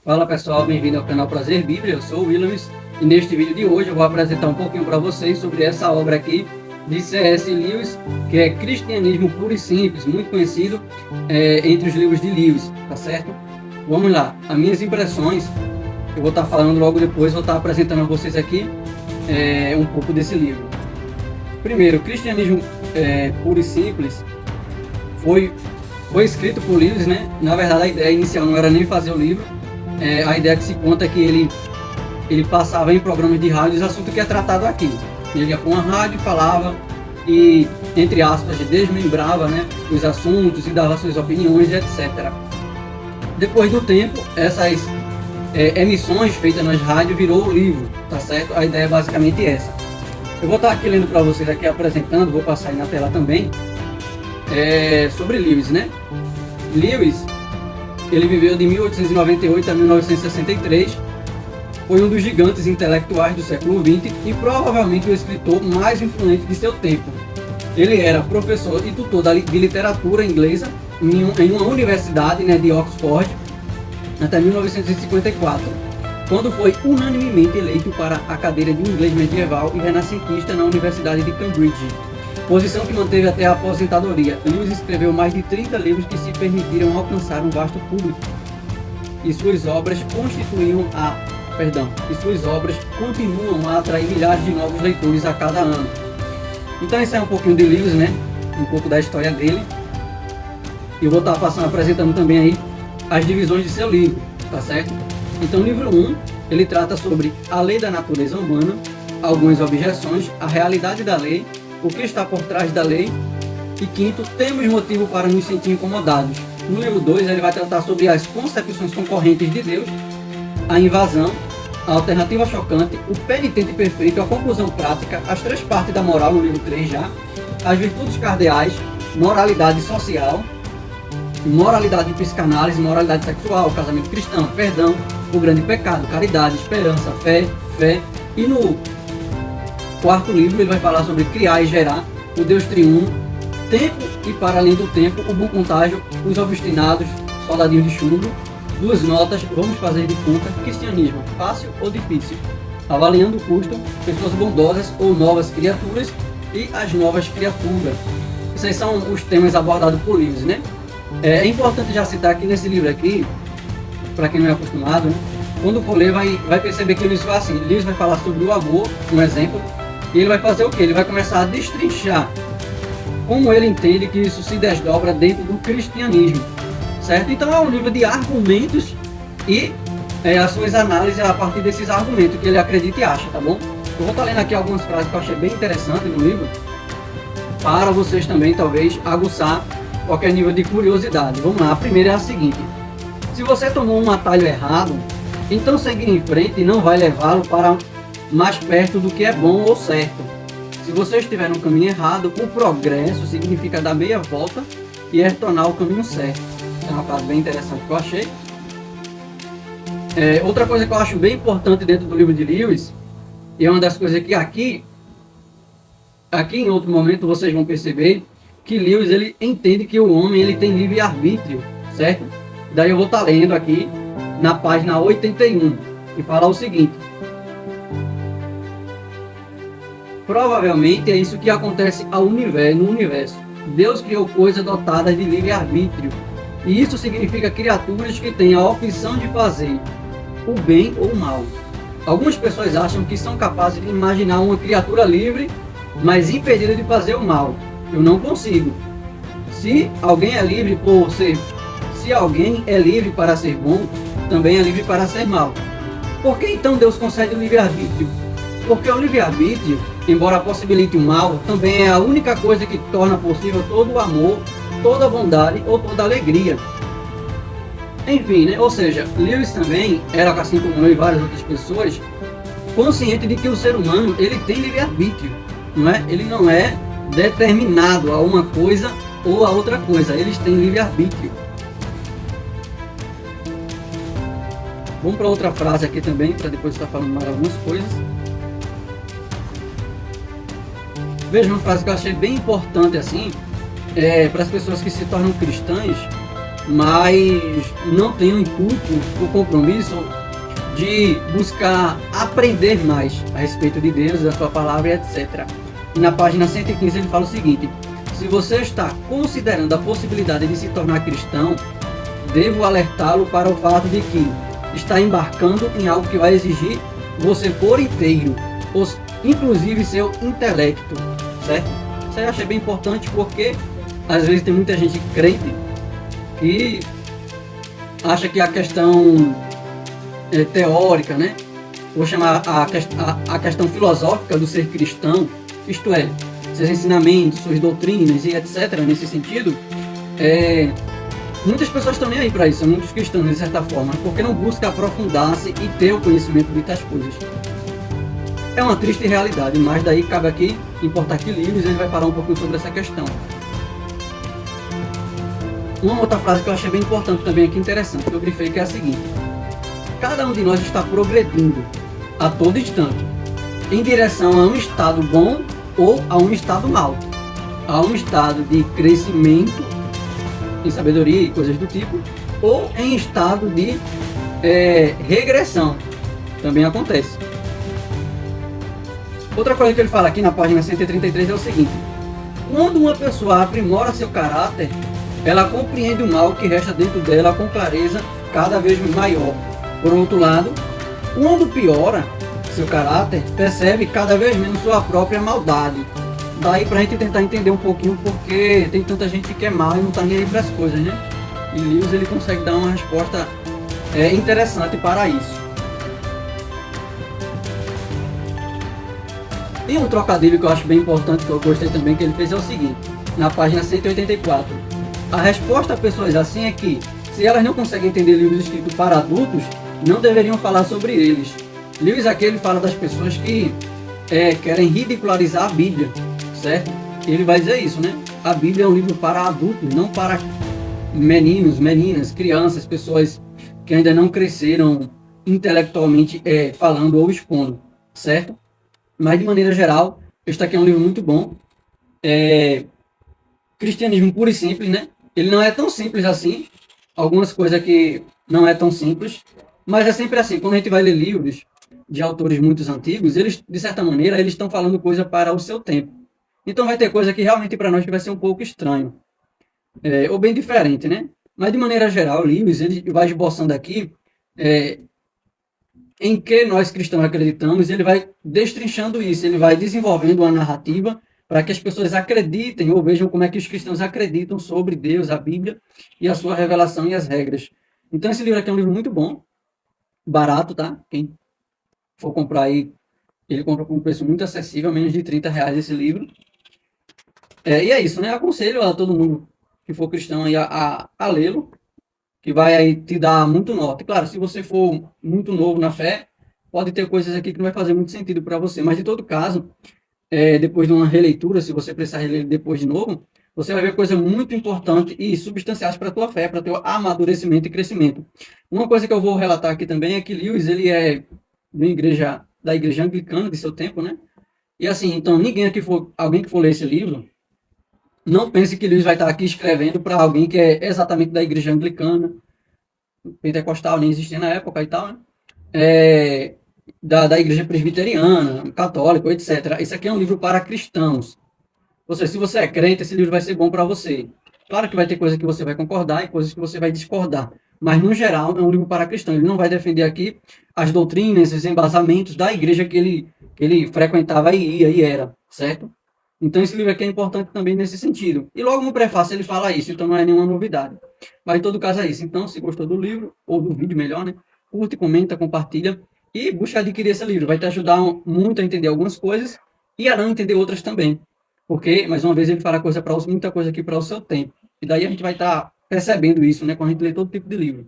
Fala pessoal, bem-vindo ao canal Prazer Bíblia, eu sou o Williams e neste vídeo de hoje eu vou apresentar um pouquinho para vocês sobre essa obra aqui de C.S. Lewis, que é Cristianismo Puro e Simples, muito conhecido entre os livros de Lewis, tá certo? Vamos lá, as minhas impressões, eu vou estar falando logo depois, vou estar apresentando a vocês aqui um pouco desse livro. Primeiro, Cristianismo Puro e Simples foi escrito por Lewis, né? Na verdade a ideia inicial não era nem fazer o livro. A ideia que se conta é que ele passava em programas de rádio os assuntos que é tratado aqui. Ele ia para uma rádio, falava e, entre aspas, desmembrava, né, os assuntos e dava suas opiniões, etc. Depois do tempo, essas emissões feitas nas rádios virou o livro, tá certo? A ideia é basicamente essa. Eu vou estar aqui lendo para vocês, aqui apresentando, vou passar aí na tela também, sobre Lewis, né? Lewis, ele viveu de 1898 a 1963, foi um dos gigantes intelectuais do século XX e provavelmente o escritor mais influente de seu tempo. Ele era professor e tutor de literatura inglesa em uma universidade, né, de Oxford até 1954, quando foi unanimemente eleito para a cadeira de inglês medieval e renascentista na Universidade de Cambridge, posição que manteve até a aposentadoria. Lewis escreveu mais de 30 livros que se permitiram alcançar um vasto público, e suas obras continuam a atrair milhares de novos leitores a cada ano. Então esse é um pouquinho de Lewis, né? Um pouco da história dele. E eu vou estar apresentando também aí as divisões de seu livro, tá certo? Então, livro 1, ele trata sobre a lei da natureza humana, algumas objeções, a realidade da lei, o que está por trás da lei, e quinto, temos motivo para nos sentir incomodados. No livro 2, ele vai tratar sobre as concepções concorrentes de Deus, a invasão, a alternativa chocante, o penitente perfeito, a conclusão prática, as três partes da moral no livro 3 já, as virtudes cardeais, moralidade social, moralidade de psicanálise, moralidade sexual, casamento cristão, perdão, o grande pecado, caridade, esperança, fé, e no quarto livro ele vai falar sobre criar e gerar, o Deus triuno, tempo e para além do tempo, o bom contágio, os obstinados, soldadinhos de chumbo, duas notas, vamos fazer de conta, cristianismo, fácil ou difícil, avaliando o custo, pessoas bondosas ou novas criaturas e as novas criaturas. Esses são os temas abordados por Lewis, né? É importante já citar que nesse livro aqui, para quem não é acostumado, né, quando for ler vai perceber que Lewis vai assim, Lewis vai falar sobre o amor, um exemplo, e ele vai fazer o que? Ele vai começar a destrinchar como ele entende que isso se desdobra dentro do cristianismo, certo? Então é um livro de argumentos e as suas análises a partir desses argumentos que ele acredita e acha, tá bom? Eu vou estar lendo aqui algumas frases que eu achei bem interessantes no livro, para vocês também talvez aguçar qualquer nível de curiosidade. Vamos lá, a primeira é a seguinte: se você tomou um atalho errado, então seguir em frente não vai levá-lo para mais perto do que é bom ou certo. Se você estiver no caminho errado, o progresso significa dar meia volta e retornar ao caminho certo. É uma frase bem interessante que eu achei. Outra coisa que eu acho bem importante dentro do livro de Lewis, e é uma das coisas que aqui em outro momento vocês vão perceber, que Lewis ele entende que o homem ele tem livre-arbítrio, certo? Daí eu vou estar lendo aqui na página 81 e falar o seguinte: provavelmente é isso que acontece no universo. Deus criou coisas dotadas de livre-arbítrio, e isso significa criaturas que têm a opção de fazer o bem ou o mal. Algumas pessoas acham que são capazes de imaginar uma criatura livre, mas impedida de fazer o mal. Eu não consigo. Se alguém é livre para ser bom, também é livre para ser mal. Por que então Deus concede o livre-arbítrio? Porque o livre-arbítrio, embora possibilite o mal, também é a única coisa que torna possível todo o amor, toda a bondade ou toda a alegria. Enfim, né? Ou seja, Lewis também era, assim como eu e várias outras pessoas, consciente de que o ser humano ele tem livre-arbítrio, não é? Ele não é determinado a uma coisa ou a outra coisa, eles têm livre-arbítrio. Vamos para outra frase aqui também, para depois estar falando mais algumas coisas. Veja uma frase que eu achei bem importante assim, para as pessoas que se tornam cristãs, mas não tenho o intuito, o compromisso de buscar aprender mais a respeito de Deus, da sua palavra e etc. E na página 115 ele fala o seguinte: se você está considerando a possibilidade de se tornar cristão, devo alertá-lo para o fato de que está embarcando em algo que vai exigir você por inteiro, inclusive seu intelecto, certo? Isso aí eu achei bem importante, porque às vezes tem muita gente crente que acha que a questão teórica, né? Vou chamar a questão filosófica do ser cristão, isto é, seus ensinamentos, suas doutrinas e etc. Nesse sentido, muitas pessoas estão nem aí para isso, muitos cristãos de certa forma, porque não buscam aprofundar-se e ter o conhecimento de tais coisas. É uma triste realidade, mas daí cabe aqui importar que livros, ele vai falar um pouquinho sobre essa questão. Uma outra frase que eu achei bem importante também aqui, interessante, que eu grifei, que é a seguinte: cada um de nós está progredindo a todo instante em direção a um estado bom ou a um estado mau, a um estado de crescimento em sabedoria e coisas do tipo, ou em estado de regressão, também acontece. Outra coisa que ele fala aqui na página 133 é o seguinte: quando uma pessoa aprimora seu caráter, ela compreende o mal que resta dentro dela com clareza cada vez maior. Por outro lado, quando piora seu caráter, percebe cada vez menos sua própria maldade. Daí pra gente tentar entender um pouquinho porque tem tanta gente que é mal e não tá nem aí pras coisas, né? E Lewis, ele consegue dar uma resposta interessante para isso. Tem um trocadilho que eu acho bem importante, que eu gostei também, que ele fez, é o seguinte, na página 184. A resposta a pessoas assim é que, se elas não conseguem entender livros escritos para adultos, não deveriam falar sobre eles. Lewis aqui, ele fala das pessoas que querem ridicularizar a Bíblia, certo? Ele vai dizer isso, né? A Bíblia é um livro para adultos, não para meninos, meninas, crianças, pessoas que ainda não cresceram intelectualmente falando ou expondo, certo? Mas de maneira geral, este aqui é um livro muito bom. Cristianismo puro e simples, né? Ele não é tão simples assim. Algumas coisas que não é tão simples. Mas é sempre assim. Quando a gente vai ler livros de autores muito antigos, eles, de certa maneira, eles estão falando coisa para o seu tempo. Então vai ter coisa que realmente para nós vai ser um pouco estranho. Ou bem diferente, né? Mas de maneira geral, Lewis, ele vai esboçando aqui em que nós cristãos acreditamos, ele vai destrinchando isso, ele vai desenvolvendo uma narrativa para que as pessoas acreditem ou vejam como é que os cristãos acreditam sobre Deus, a Bíblia e a sua revelação e as regras. Então esse livro aqui é um livro muito bom, barato, tá? Quem for comprar aí, ele compra com um preço muito acessível, menos de R$30 esse livro. E é isso, né? Aconselho a todo mundo que for cristão aí a lê-lo, que vai aí te dar muito norte. Claro, se você for muito novo na fé, pode ter coisas aqui que não vai fazer muito sentido para você, mas de todo caso, depois de uma releitura, se você precisar reler depois de novo, você vai ver coisas muito importantes e substanciais para a tua fé, para o teu amadurecimento e crescimento. Uma coisa que eu vou relatar aqui também é que Lewis, ele é da igreja anglicana de seu tempo, né? E assim, então alguém que for ler esse livro, não pense que Lewis vai estar aqui escrevendo para alguém que é exatamente da igreja anglicana, pentecostal, nem existia na época e tal, né? Da igreja presbiteriana, católico, etc. Isso aqui é um livro para cristãos. Ou seja, se você é crente, esse livro vai ser bom para você. Claro que vai ter coisas que você vai concordar e coisas que você vai discordar. Mas, no geral, é um livro para cristãos. Ele não vai defender aqui as doutrinas, os embasamentos da igreja que ele frequentava e ia e era, certo? Então esse livro aqui é importante também nesse sentido. E logo no prefácio ele fala isso, então não é nenhuma novidade. Mas em todo caso é isso. Então, se gostou do livro, ou do vídeo melhor, né? Curte, comenta, compartilha e busca adquirir esse livro. Vai te ajudar muito a entender algumas coisas e a não entender outras também. Porque, mais uma vez, ele fala muita coisa aqui para o seu tempo. E daí a gente vai estar percebendo isso, né? Quando a gente lê todo tipo de livro.